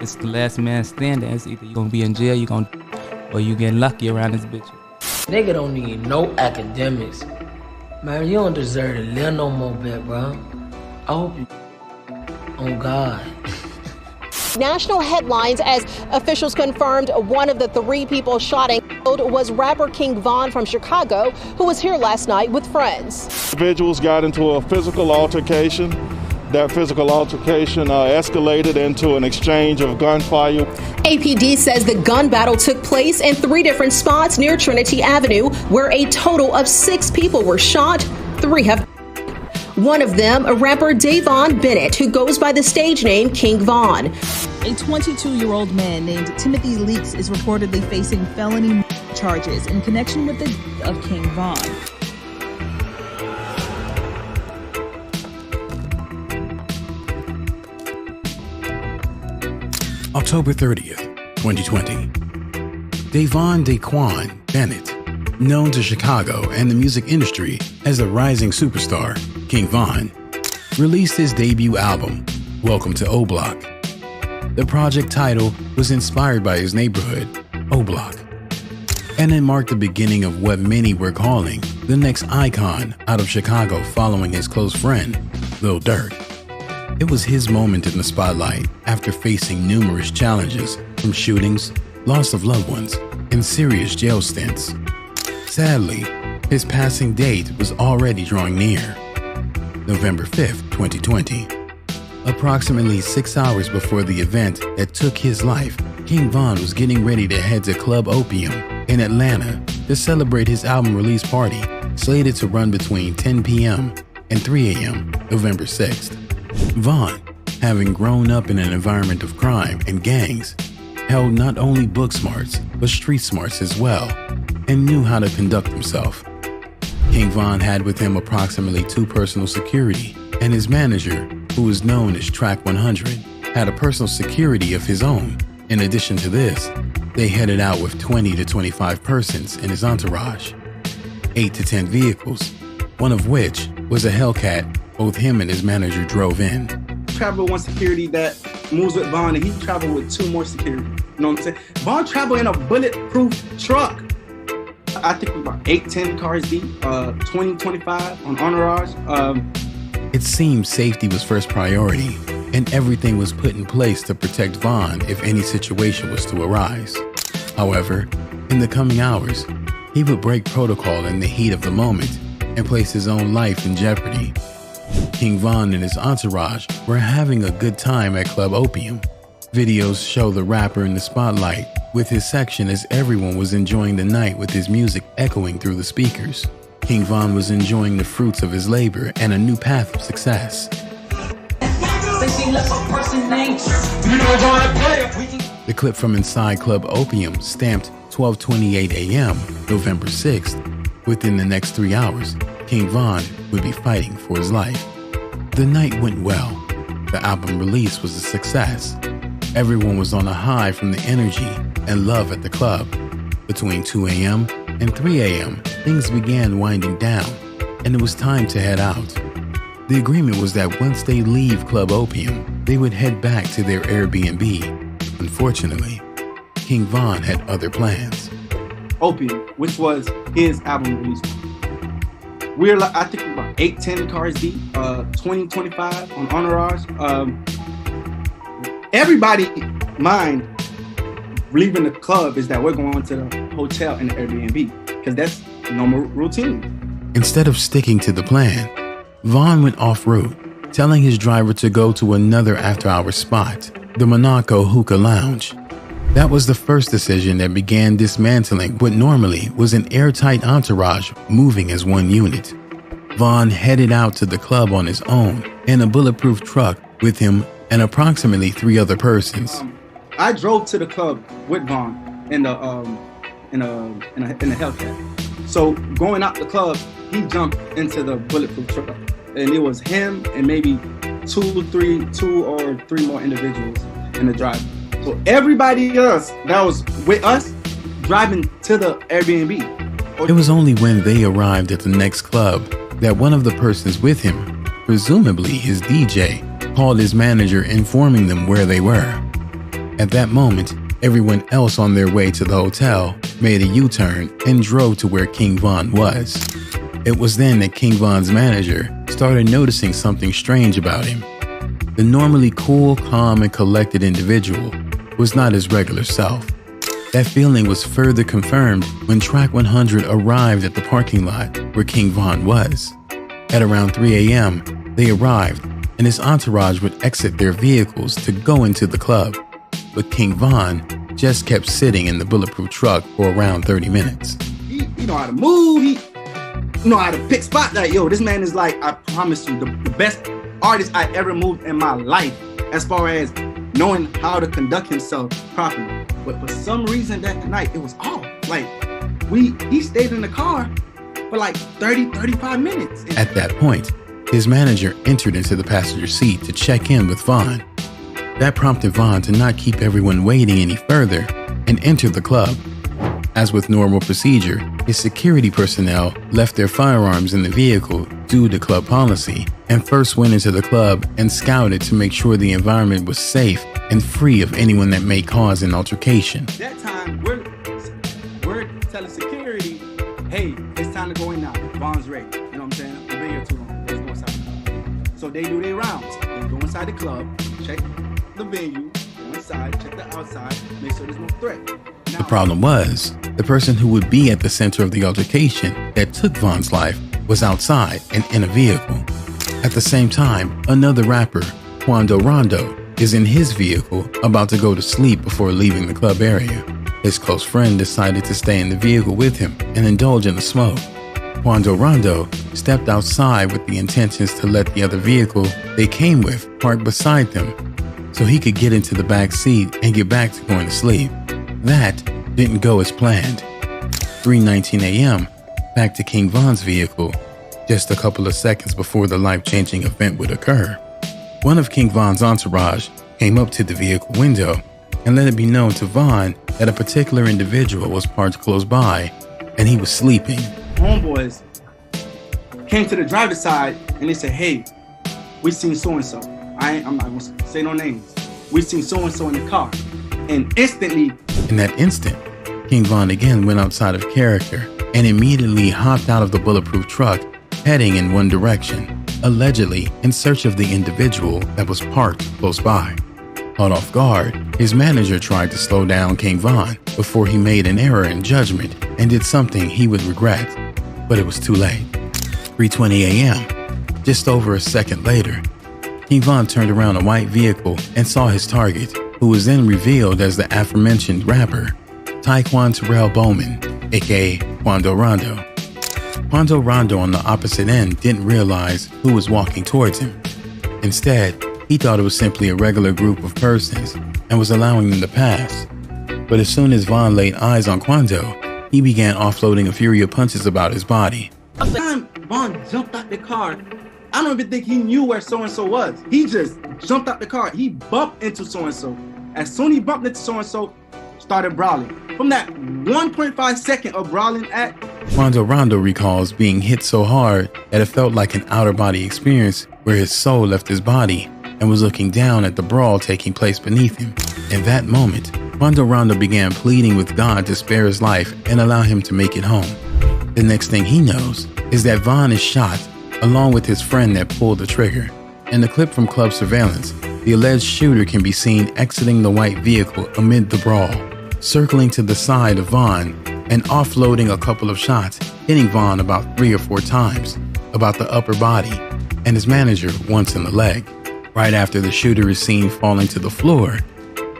It's the last man standing. It's either you gonna be in jail, or you getting lucky around this bitch. Nigga don't need no academics. Man, you don't deserve to live no more, bit, bro. I hope you... Oh, God. National headlines as officials confirmed one of the 3 people shot and killed was rapper Kingvon from Chicago, who was here last night with friends. Individuals got into a physical altercation. That physical altercation escalated into an exchange of gunfire. APD says the gun battle took place in 3 different spots near Trinity Avenue, where a total of 6 people were shot. 3 have. One of them, a rapper Davon Bennett, who goes by the stage name Kingvon. A 22-year-old man named Timothy Leaks is reportedly facing felony charges in connection with the death of Kingvon. October 30th, 2020. Davon Daquan Bennett, known to Chicago and the music industry as the rising superstar, Kingvon, released his debut album, Welcome to O Block. The project title was inspired by his neighborhood, O Block, and it marked the beginning of what many were calling the next icon out of Chicago following his close friend, Lil Durk. It was his moment in the spotlight after facing numerous challenges from shootings, loss of loved ones, and serious jail stints. Sadly, his passing date was already drawing near. November 5th, 2020. Approximately 6 hours before the event that took his life, Kingvon was getting ready to head to Club Opium in Atlanta to celebrate his album release party, slated to run between 10 p.m. and 3 a.m. November 6th. Von, having grown up in an environment of crime and gangs, held not only book smarts, but street smarts as well, and knew how to conduct himself. Kingvon had with him approximately 2 personal security, and his manager, who was known as Track 100, had a personal security of his own. In addition to this, they headed out with 20 to 25 persons in his entourage, 8 to 10 vehicles, one of which was a Hellcat both him and his manager drove in. Travel one security that moves with Von, and he traveled with 2 more security. You know what I'm saying? Von traveled in a bulletproof truck. I think we're about 8-10 cars deep, 20-25 on entourage. It seemed safety was first priority, and everything was put in place to protect Von if any situation was to arise. However, in the coming hours, he would break protocol in the heat of the moment and place his own life in jeopardy. Kingvon and his entourage were having a good time at Club Opium. Videos show the rapper in the spotlight with his section as everyone was enjoying the night with his music echoing through the speakers. Kingvon was enjoying the fruits of his labor and a new path of success. The clip from inside Club Opium stamped 12:28 a.m. November 6th. Within the next 3 hours, Kingvon would be fighting for his life. The night went well. The album release was a success. Everyone was on a high from the energy and love at the club. Between 2 a.m. and 3 a.m., things began winding down, and it was time to head out. The agreement was that once they leave Club Opium, they would head back to their Airbnb. Unfortunately, Kingvon had other plans. Opium, which was his album release. We're like, I think about 8-10 cars deep, 20-25 on entourage. Everybody mind leaving the club is that we're going to the hotel and the Airbnb, because that's normal routine. Instead of sticking to the plan, Von went off route, telling his driver to go to another after-hours spot, the Monaco Hookah Lounge. That was the first decision that began dismantling what normally was an airtight entourage moving as one unit. Von headed out to the club on his own in a bulletproof truck with him and approximately 3 other persons. I drove to the club with Von in the Hellcat. So going out the club, he jumped into the bulletproof truck, and it was him and maybe 2 or 3 more individuals in the drive. So everybody else that was with us driving to the Airbnb. It was only when they arrived at the next club that one of the persons with him, presumably his DJ, called his manager informing them where they were. At that moment, everyone else on their way to the hotel made a U-turn and drove to where Kingvon was. It was then that Kingvon's manager started noticing something strange about him. The normally cool, calm, and collected individual was not his regular self. That feeling was further confirmed when Track 100 arrived at the parking lot where Kingvon was. At around 3 a.m., they arrived, and his entourage would exit their vehicles to go into the club. But Kingvon just kept sitting in the bulletproof truck for around 30 minutes. He know how to move. He know how to pick spots. Like, yo, this man is like, I promise you, the best artist I ever moved in my life as far as knowing how to conduct himself properly. But for some reason that night, it was off. Like, he stayed in the car for like 35 minutes. At that point, his manager entered into the passenger seat to check in with Vaughn. That prompted Vaughn to not keep everyone waiting any further and enter the club. As with normal procedure, his security personnel left their firearms in the vehicle due to club policy and first went into the club and scouted to make sure the environment was safe and free of anyone that may cause an altercation. That time, we're telling security, hey, it's time to go in now. Vaughn's ready. You know what I'm saying? We've been here too long. Let's go inside the club. So they do their rounds. They go inside the club, check the venue, go inside, check the outside, make sure there's no threat. Now, the problem was, the person who would be at the center of the altercation that took Vaughn's life was outside and in a vehicle. At the same time, another rapper, Quando Rondo, is in his vehicle about to go to sleep before leaving the club area. His close friend decided to stay in the vehicle with him and indulge in the smoke. Quando Rondo stepped outside with the intentions to let the other vehicle they came with park beside them so he could get into the back seat and get back to going to sleep. That didn't go as planned. 3:19 a.m., back to Kingvon's vehicle, just a couple of seconds before the life-changing event would occur. One of Kingvon's entourage came up to the vehicle window and let it be known to Vaughn that a particular individual was parked close by and he was sleeping. Homeboys came to the driver's side and they said, hey, we seen so-and-so. I'm not gonna say no names. We seen so-and-so in the car. And instantly, in that instant, Kingvon again went outside of character and immediately hopped out of the bulletproof truck, heading in one direction, allegedly in search of the individual that was parked close by. Caught off guard, his manager tried to slow down Kingvon before he made an error in judgment and did something he would regret, but it was too late. 3:20 a.m., just over a second later, Kingvon turned around a white vehicle and saw his target, who was then revealed as the aforementioned rapper, Taekwon Terrell Bowman, aka Quando Rondo. Quando Rondo on the opposite end didn't realize who was walking towards him. Instead, he thought it was simply a regular group of persons and was allowing them to pass. But as soon as Vaughn laid eyes on Quando, he began offloading a fury of punches about his body. By the time Vaughn jumped out the car, I don't even think he knew where so-and-so was. He just jumped out the car. He bumped into so-and-so. As soon as he bumped into so-and-so, started brawling. From that 1.5 second of brawling at, Quando Rondo recalls being hit so hard that it felt like an outer-body experience where his soul left his body and was looking down at the brawl taking place beneath him. In that moment, Quando Rondo began pleading with God to spare his life and allow him to make it home. The next thing he knows is that Vaughn is shot along with his friend that pulled the trigger. In the clip from club surveillance, the alleged shooter can be seen exiting the white vehicle amid the brawl, circling to the side of Vaughn and offloading a couple of shots, hitting Vaughn about 3 or 4 times, about the upper body, and his manager once in the leg. Right after the shooter is seen falling to the floor,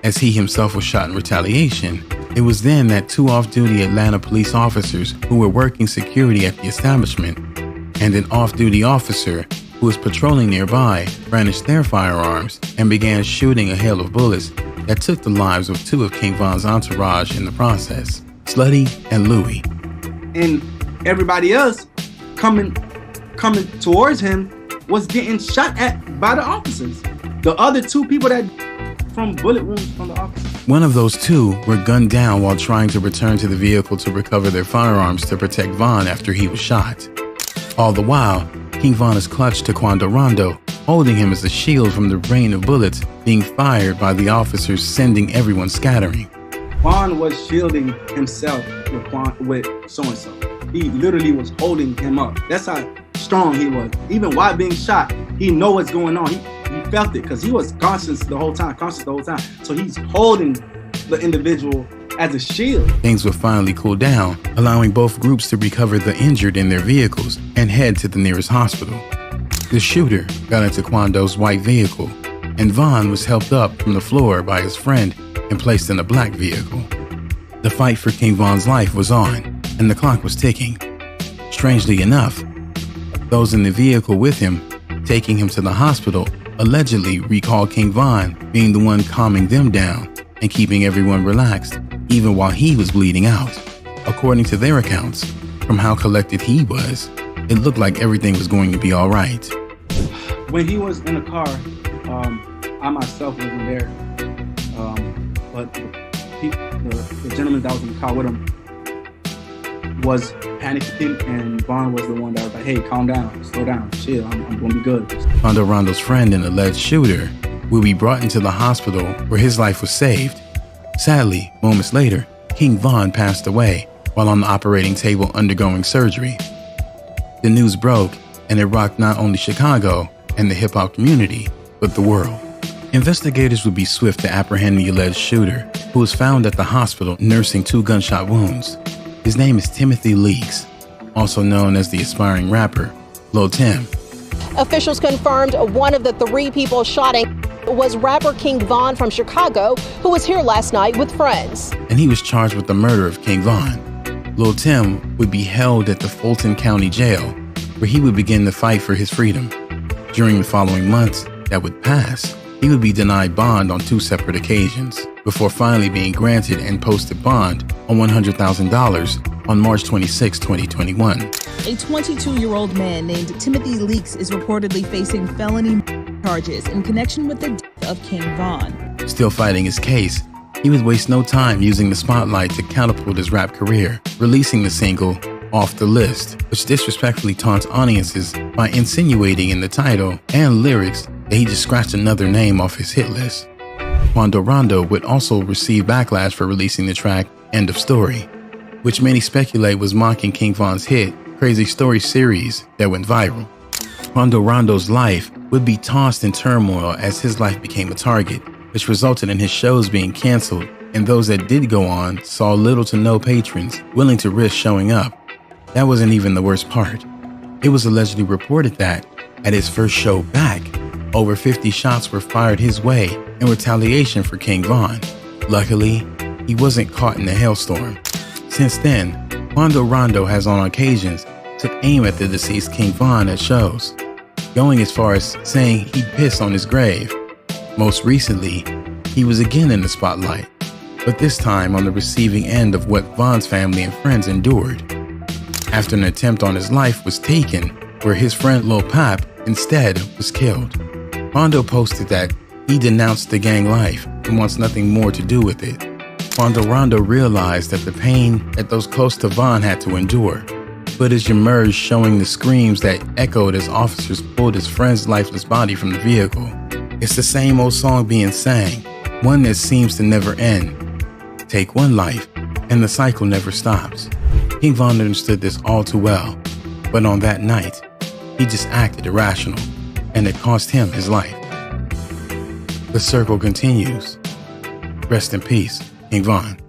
as he himself was shot in retaliation, it was then that 2 off-duty Atlanta police officers who were working security at the establishment and an off-duty officer who was patrolling nearby brandished their firearms and began shooting a hail of bullets that took the lives of 2 of Kingvon's entourage in the process, Slutty and Louie. And everybody else coming towards him was getting shot at by the officers. The other 2 people that from bullet wounds from the officers. One of those 2 were gunned down while trying to return to the vehicle to recover their firearms to protect Vaughn after he was shot. All the while, Kingvon is clutched to Quando Rondo holding him as a shield from the rain of bullets being fired by the officers, sending everyone scattering. Von was shielding himself with so-and-so. He literally was holding him up. That's how strong he was. Even while being shot, he know what's going on. He felt it because he was conscious the whole time. So he's holding the individual as a shield. Things would finally cool down, allowing both groups to recover the injured in their vehicles and head to the nearest hospital. The shooter got into Quando's white vehicle, and Von was helped up from the floor by his friend and placed in a black vehicle. The fight for kingvon's life was on, and the clock was ticking. Strangely enough, those in the vehicle with him, taking him to the hospital, allegedly recalled kingvon being the one calming them down and keeping everyone relaxed, even while he was bleeding out. According to their accounts, from how collected he was, it looked like everything was going to be all right. When he was in the car, I myself wasn't there, but the gentleman that was in the car with him was panicking, and Von was the one that was like, hey, calm down, slow down, chill, I'm gonna be good. Quando Rondo's friend and alleged shooter will be brought into the hospital where his life was saved. Sadly, moments later, kingvon passed away while on the operating table undergoing surgery. The news broke, and it rocked not only Chicago and the hip-hop community, but the world. Investigators would be swift to apprehend the alleged shooter, who was found at the hospital nursing 2 gunshot wounds. His name is Timothy Leaks, also known as the aspiring rapper, Lil Tim. Officials confirmed one of the 3 people shot was rapper kingvon from Chicago, who was here last night with friends. And he was charged with the murder of kingvon. Lil Tim would be held at the Fulton County Jail, where he would begin the fight for his freedom. During the following months that would pass, he would be denied bond on 2 separate occasions, before finally being granted and posted bond on $100,000 on March 26, 2021. A 22-year-old man named Timothy Leaks is reportedly facing felony charges in connection with the death of kingvon. Still fighting his case, he would waste no time using the spotlight to catapult his rap career, releasing the single Off the List, which disrespectfully taunts audiences by insinuating in the title and lyrics that he just scratched another name off his hit list. Quando Rondo would also receive backlash for releasing the track End of Story, which many speculate was mocking kingvon's hit Crazy Story series that went viral. Quando Rondo's life would be tossed in turmoil as his life became a target, which resulted in his shows being canceled, and those that did go on saw little to no patrons willing to risk showing up. That wasn't even the worst part. It was allegedly reported that, at his first show back, over 50 shots were fired his way in retaliation for kingvon. Luckily, he wasn't caught in a hailstorm. Since then, Quando Rondo has on occasions took aim at the deceased kingvon at shows, going as far as saying he'd piss on his grave. Most recently, he was again in the spotlight, but this time on the receiving end of what Von's family and friends endured, after an attempt on his life was taken, where his friend Lil Pap instead was killed. Rondo posted that he denounced the gang life and wants nothing more to do with it. Quando Rondo realized that the pain that those close to Von had to endure. Footage emerged showing the screams that echoed as officers pulled his friend's lifeless body from the vehicle. It's the same old song being sang, one that seems to never end. Take one life, and the cycle never stops. Kingvon understood this all too well, but on that night, he just acted irrational, and it cost him his life. The circle continues. Rest in peace, Kingvon.